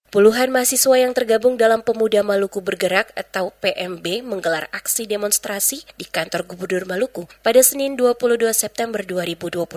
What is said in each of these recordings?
Puluhan mahasiswa yang tergabung dalam Pemuda Maluku Bergerak atau PMB menggelar aksi demonstrasi di kantor Gubernur Maluku pada Senin 22 September 2025.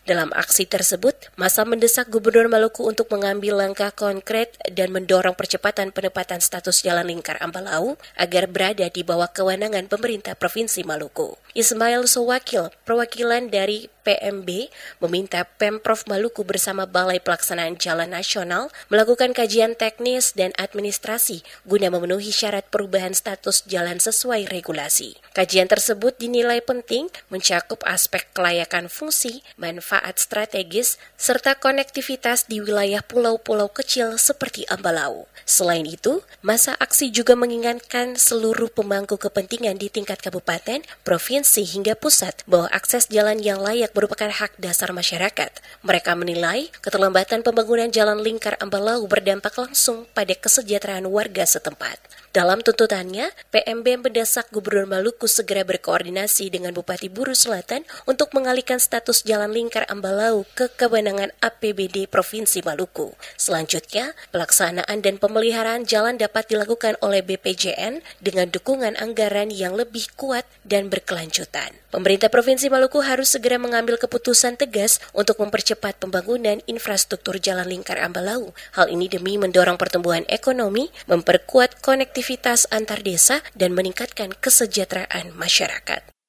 Dalam aksi tersebut, massa mendesak Gubernur Maluku untuk mengambil langkah konkret dan mendorong percepatan penempatan status Jalan Lingkar Ambalau agar berada di bawah kewenangan pemerintah Provinsi Maluku. Ismail Sowakil, perwakilan dari PMB, meminta Pemprov Maluku bersama Balai Pelaksanaan Jalan Nasional melakukan kajian teknis dan administrasi guna memenuhi syarat perubahan status jalan sesuai regulasi. Kajian tersebut dinilai penting mencakup aspek kelayakan fungsi, manfaat strategis, serta konektivitas di wilayah pulau-pulau kecil seperti Ambalau. Selain itu, massa aksi juga mengingatkan seluruh pemangku kepentingan di tingkat kabupaten, provinsi hingga pusat bahwa akses jalan yang layak merupakan hak dasar masyarakat. Mereka menilai keterlambatan pembangunan Jalan Lingkar Ambalau berdampak langsung pada kesejahteraan warga setempat. Dalam tuntutannya, PMB mendesak Gubernur Maluku segera berkoordinasi dengan Bupati Buru Selatan untuk mengalihkan status Jalan Lingkar Ambalau ke kewenangan APBD Provinsi Maluku. Selanjutnya, pelaksanaan dan pemeliharaan jalan dapat dilakukan oleh BPJN dengan dukungan anggaran yang lebih kuat dan berkelanjutan. Pemerintah Provinsi Maluku harus segera mengambil keputusan tegas untuk mempercepat pembangunan infrastruktur Jalan Lingkar Ambalau. Hal ini demi mendorong pertumbuhan ekonomi, memperkuat konektivitas antar desa, dan meningkatkan kesejahteraan masyarakat.